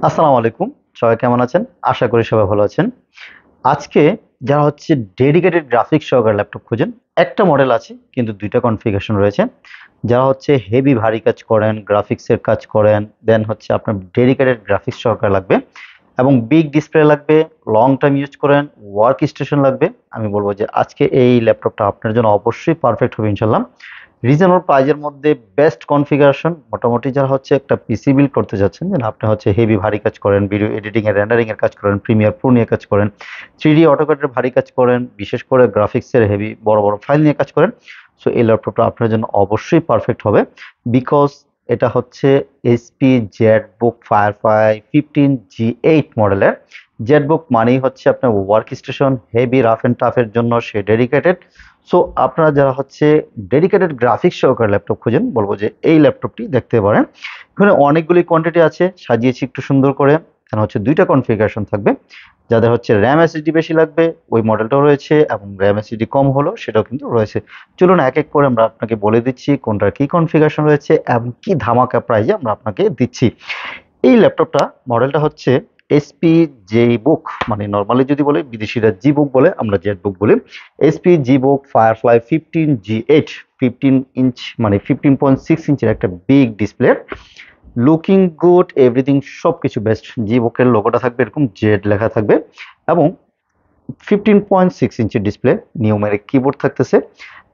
আসসালামু আলাইকুম। সবাই কেমন আছেন? আশা করি সবাই ভালো আছেন। আজকে যারা হচ্ছে ডেডিকেটেড গ্রাফিক্স সহকারে ল্যাপটপ খোঁজেন, একটা মডেল আছে কিন্তু ২ টা কনফিগারেশন রয়েছে। যারা হচ্ছে হেভি ভারী কাজ করেন, গ্রাফিক্সের কাজ করেন, দেন হচ্ছে আপনার ডেডিকেটেড গ্রাফিক্স সহকারে লাগবে এবং বিগ ডিসপ্লে লাগবে, লং টাইম ইউজ করেন, ওয়ার্ক স্টেশন লাগবে। আমি বলব যে আজকে এই ল্যাপটপটা আপনার জন্য অবশ্যই পারফেক্ট হবে ইনশাআল্লাহ। রিজনেবল প্রাইজের মধ্যে বেস্ট কনফিগারেশন, মোটামুটি যারা হচ্ছে একটা পিসি বিল্ড করতে যাচ্ছেন, যেন আপনি হচ্ছে হেভি ভারী কাজ করেন, ভিডিও এডিটিং এর রেন্ডারিং এর কাজ করেন, প্রিমিয়ার প্রো নিয়ে কাজ করেন, 3D অটোক্যাডের ভারী কাজ করেন, বিশেষ করে গ্রাফিক্সের হেভি বড় বড় ফাইল নিয়ে কাজ করেন। সো এই ল্যাপটপটা আপনার জন্য অবশ্যই পারফেক্ট হবে, বিকজ এটা হচ্ছে এইচপি জেটবুক ফায়ারফ্লাই 15G8 মডেলের। জেটবুক মানেই হচ্ছে আপনার workstation, heavy rough and টাফের জন্য সে ডেডিকেটেড। সো আপনারা যারা হচ্ছে ডেডিকেটেড গ্রাফিক্স সহকারে ল্যাপটপ খুঁজেন, বলবো যে এই ল্যাপটপটি দেখতে পারেন। এখানে অনেকগুলি কোয়ান্টিটি আছে, সাজিয়েছি একটু সুন্দর করে। এখানে হচ্ছে 2টা কনফিগারেশন থাকবে। যাদের হচ্ছে র্যাম এসএসডি বেশি লাগবে ওই মডেলটাও রয়েছে, এবং র্যাম এসএসডি কম হলো সেটাও কিন্তু রয়েছে। চলুন এক এক করে আমরা আপনাকে বলে দিচ্ছি কোনটার কি কনফিগারেশন রয়েছে এবং কি ধামাকা প্রাইজে আমরা আপনাকে দিচ্ছি। এই ল্যাপটপটা মডেলটা হচ্ছে এসপি জে বুক, মানে নর্মালি যদি বলে বিদেশিরা জি বুক বলে, আমরা জেড বুক বলি। এসপি জি বুক ফায়ারফ্লাই 15G8, 15 ইঞ্চ মানে 15.6 ইঞ্চের একটা big display, looking good, everything সবকিছু বেস্ট। জি বুকের লোগোটা থাকবে এরকম, জেড লেখা থাকবে, এবং 15.6 ইঞ্চি ডিসপ্লে, নিউমেরিক কিবোর্ড থাকতেছে।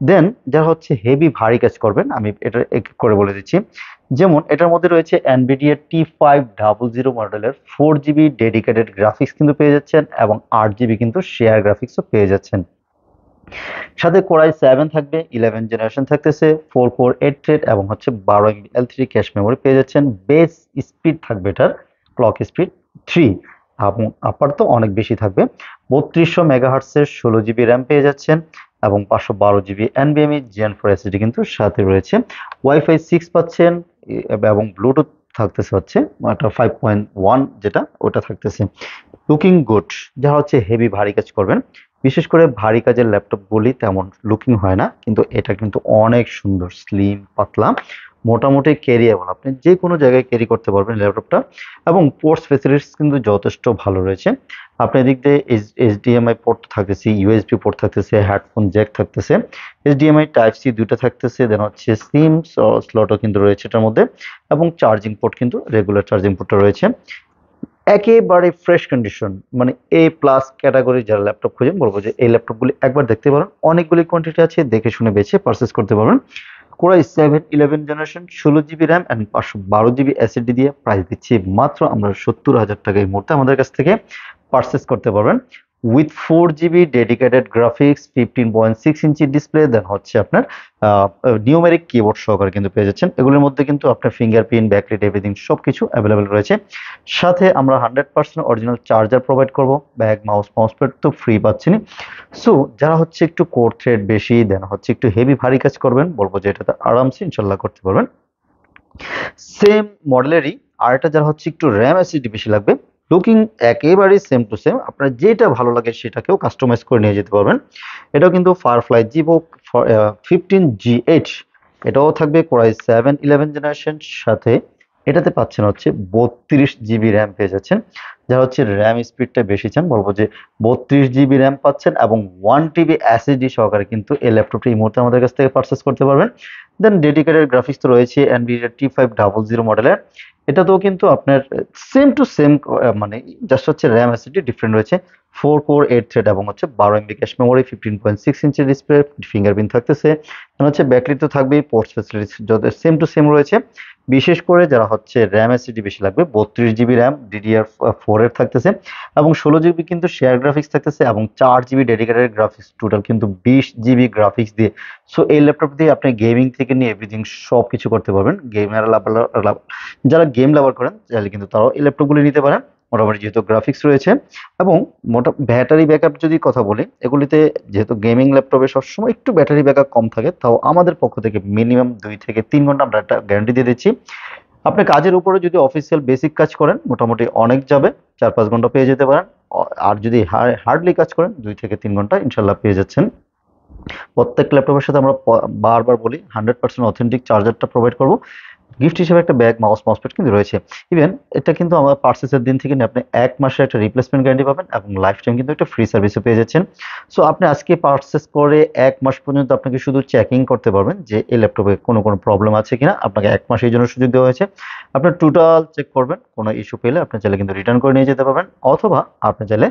দেন যারা হচ্ছে হেভি ভারী কাজ করবেন, আমি এটা এক এক করে বলে দিচ্ছি। যেমন এটার মধ্যে রয়েছে NVIDIA T500 মডেলের 4GB ডেডিকেটেড গ্রাফিক্স কিন্তু পেয়ে যাচ্ছেন, এবং 8GB কিন্তু শেয়ার গ্রাফিক্সও পেয়ে যাচ্ছেন। সাথে কোরাই 7 থাকবে, 11 জেনারেশন থাকতেছে, 4 কোর 8 থ্রেড, এবং হচ্ছে 12 MB L3 ক্যাশ মেমোরি পেয়ে যাচ্ছেন। বেস স্পিড থাকবে এটার ক্লক স্পিড 3, এবং আপার তো অনেক বেশি থাকবে। 3200 মেগাহার্টসের 16GB র্যাম পেয়ে যাচ্ছেন, এবং 512GB NVMe Gen 4 SSD কিন্তু সাথে রয়েছে। ওয়াইফাই 6 পাচ্ছেন, এবং ব্লুটুথ থাকতেছে হচ্ছে একটা 5.1, যেটা ওটা থাকতেছে। লুকিং গুড, যারা হচ্ছে হেভি ভারী কাজ করবেন, বিশেষ করে ভারী কাজের ল্যাপটপগুলি তেমন লুকিং হয় না, কিন্তু এটা কিন্তু অনেক সুন্দর, স্লিম পাতলা, মোটামুটি ক্যারিয়েবল, আপনি যে কোনো জায়গায় ক্যারি করতে পারবেন ল্যাপটপটা। এবং পোর্টস ফেসিলিটিস কিন্তু যথেষ্ট ভালো রয়েছে। আপনি এদিক দিয়ে এইচডিএমআই পোর্ট থাকতেছে, ইউএসবি পোর্ট থাকতেছে, হেডফোন জ্যাক থাকতেছে, এইচডিএমআই টাইপ সি দুইটা থাকতেছে, দেন হচ্ছে সিম স্লটও কিন্তু রয়েছে এটার মধ্যে, এবং চার্জিং পোর্ট কিন্তু রেগুলার চার্জিং পোর্টটা রয়েছে। একেবারে ফ্রেশ কন্ডিশন, মানে A+ ক্যাটাগরি যারা ল্যাপটপ খুঁজেন, বলবো যে এই ল্যাপটপগুলি একবার দেখতে পারেন। অনেকগুলি কোয়ান্টিটি আছে, দেখে শুনে বেছে পারচেস করতে পারবেন। Core i 7 11 generation, 16GB RAM and 512GB SSD দিয়ে প্রাইস দিচ্ছি মাত্র আমরা 70,000 টাকা এই মুহূর্তে আমাদের কাছ থেকে পারচেস করতে পারবেন। With 4GB dedicated graphics, 15.6 inch display, then হচ্ছে আপনার নিউমেরিক কিবোর্ড সহকারে কিন্তু পেয়ে যাচ্ছেন। এগুলোর মধ্যে কিন্তু আপনার ফিঙ্গারপ্রিন্ট, ব্যাকলাইট, এভরিথিং সবকিছু অ্যাভেলেবেল রয়েছে। সাথে আমরা 100% অরিজিনাল চার্জার প্রোভাইড করব, ব্যাগ, মাউস প্যাড তো ফ্রি পাচ্ছেনই। সো যারা হচ্ছে একটু কোর থ্রেড বেশি, দেন হচ্ছে একটু হেভি ভারী কাজ করবেন, বলবো যে এটাতে আরামসে ইনশাল্লাহ করতে পারবেন। সেম মডেলেরই আরেকটা যারা হচ্ছে একটু র্যাম এসএসডি বেশি লাগবে, লুকিং একেবারেই সেম টু সেম, আপনার যেটা ভালো লাগে সেটাকেও কাস্টমাইজ করে নিয়ে যেতে পারবেন। এটাও কিন্তু ফায়ারফ্লাই জিবুক 15G8, এটাও থাকবে কোরাই 7 11 জেনারেশন, সাথে এটাতে পাচ্ছেন হচ্ছে 32GB র্যাম পেয়ে যাচ্ছেন। যারা হচ্ছে র্যাম স্পিডটা বেশি চান, বলবো যে 32GB র্যাম পাচ্ছেন, এবং 1TB এসএসডি সহকারে কিন্তু এই ল্যাপটপটি এই মুহূর্তে আমাদের কাছ থেকে পারচেস করতে পারবেন। দেন ডেডিকেটেড গ্রাফিক্স তো রয়েছে NVIDIA T500 মডেলের। এটাতেও কিন্তু আপনার সেম টু সেম, মানে জাস্ট হচ্ছে র্যাম এসএসডি ডিফারেন্ট রয়েছে। 4 কোর 8 থ্রেড, এবং হচ্ছে 12 MB cache memory, 15.6 inch display, fingerprint থাকতেছে, হচ্ছে ব্যাকলাইট তো থাকবেই, পোর্টস ফ্যাসিলিটিস যত সেম টু সেম রয়েছে। বিশেষ করে যারা হচ্ছে র্যাম এসএসডি বেশি লাগবে, 32GB র্যাম DDR4 এর থাকতেছে, এবং 16GB কিন্তু শেয়ার গ্রাফিক্স থাকতেছে, এবং 4GB ডেডিকেটেড গ্রাফিক্স, টোটাল কিন্তু 20GB গ্রাফিক্স দিয়ে। সো এই ল্যাপটপ দিয়ে আপনি গেমিং থেকে নিয়ে এভরিথিং সব কিছু করতে পারবেন। যারা গেম লাভার করেন তাহলে কিন্তু তারাও এই ল্যাপটপগুলি নিতে পারেন, মোটামুটি যেহেতু গ্রাফিক্স রয়েছে। এবং ব্যাটারি ব্যাকআপ যদি কথা বলি, এগুলিতে যেহেতু গেমিং ল্যাপটপে সবসময় একটু ব্যাটারি ব্যাকআপ কম থাকে, তাও আমাদের পক্ষ থেকে মিনিমাম 2 থেকে 3 ঘন্টা আমরা একটা গ্যারান্টি দিয়ে দিচ্ছি। আপনি কাজের উপরে যদি অফিসিয়াল বেসিক কাজ করেন, মোটামুটি অনেক যাবে, 4 5 ঘন্টা পেয়ে যেতে পারেন। আর যদি হার্ডলি কাজ করেন, 2 থেকে 3 ঘন্টা ইনশাল্লাহ পেয়ে যাচ্ছেন। প্রত্যেক ল্যাপটপের সাথে আমরা বারবার বলি 100% অথেন্টিক চার্জারটা প্রোভাইড করব, গিফট হিসেবে একটা ব্যাগ, মাউস, মাউসপ্যাড কিন্তু রয়েছে। ইভেন এটা কিন্তু আমার পার্চেসের দিন থেকে নিয়ে আপনি ১ মাসের একটা রিপ্লেসমেন্ট গ্যারান্টি পাবেন এবং লাইফ টাইম কিন্তু একটা ফ্রি সার্ভিসও পেয়ে যাচ্ছেন। সো আপনি আজকে পার্চেস করে ১ মাস পর্যন্ত আপনাকে শুধু চেকিং করতে পারবেন যে এই ল্যাপটপে কোনো প্রবলেম আছে কিনা। আপনাকে ১ মাস এই জন্য সুযোগ দেওয়া হয়েছে। আপনার টোটাল চেক করবেন। কোনো ইস্যু পেলে আপনি চাইলে কিন্তু রিটার্ন করে নিয়ে যেতে পারবেন, অথবা আপনি চাইলে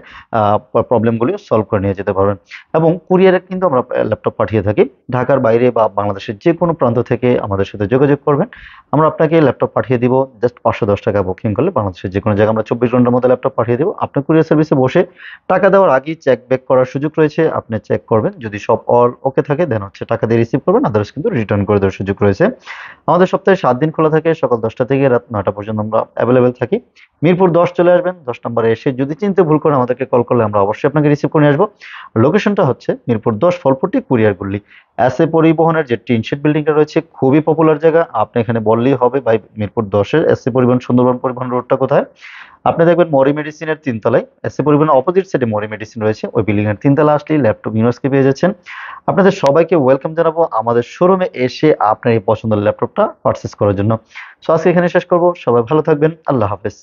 প্রবলেমগুলিও সলভ করে নিয়ে যেতে পারবেন। এবং কুরিয়ারে কিন্তু আমরা ল্যাপটপ পাঠিয়ে থাকি। ঢাকার বাইরে বা বাংলাদেশের যেকোনো প্রান্ত থেকে আমাদের সাথে যোগাযোগ করবেন। আমরা আপনাকে ল্যাপটপ পাঠিয়ে দিব। জাস্ট ৫১০ টাকা বুকিং করলে বাংলাদেশের যেকোনো জায়গায় আমরা ২৪ ঘন্টার মধ্যে ল্যাপটপ পাঠিয়ে দিব। আপনার কুরিয়ার সার্ভিসে বসে টাকা দেওয়ার আগেই চেক ব্যাক করার সুযোগ রয়েছে। আপনি চেক করবেন, যদি সব অল ওকে থাকে দেন হচ্ছে টাকা দিয়ে রিসিভ করবেন, আদারওয়াইজ কিন্তু রিটার্ন করে দেওয়ার সুযোগ রয়েছে। আমাদের সপ্তাহে ৭ দিন খোলা থাকে, সকাল ১০টা থেকে রাত ৯টা পর্যন্ত আমরা অ্যাভেলেবেল থাকি। মিরপুর ১০ চলে আসবেন, ১০ নম্বরে এসে যদি চিনতে ভুল করেন আমাদেরকে কল করলে আমরা অবশ্যই আপনাকে রিসিভ করে নিয়ে আসবো। লোকেশনটা হচ্ছে মিরপুর ১০ ফলপট্টি কুরিয়ার গুল্লি। এসএ পরিবহনের যে টিনশেড বিল্ডিংটা রয়েছে খুবই পপুলার জায়গা, আপনি এখানে বললেই হবে ভাই মিরপুর ১০-এর এসএ পরিবহন সুন্দরবন পরিবহন রোডটা কোথায়। আপনি দেখবেন মরি মেডিসিনের ৩ তলায়, এসএ পরিবহনের অপোজিট সাইডে মরি মেডিসিন রয়েছে, ওই বিল্ডিং এর ৩ তলা আসলেই ল্যাপটপ ইউনিভার্সকে পেয়ে যাচ্ছেন। আপনাদের সবাইকে ওয়েলকাম জানাবো আমাদের শোরুমে এসে আপনার এই পছন্দের ল্যাপটপটা পারচেস করার জন্য। সো আজকে এখানে শেষ করব। সবাই ভালো থাকবেন। আল্লাহ হাফেজ।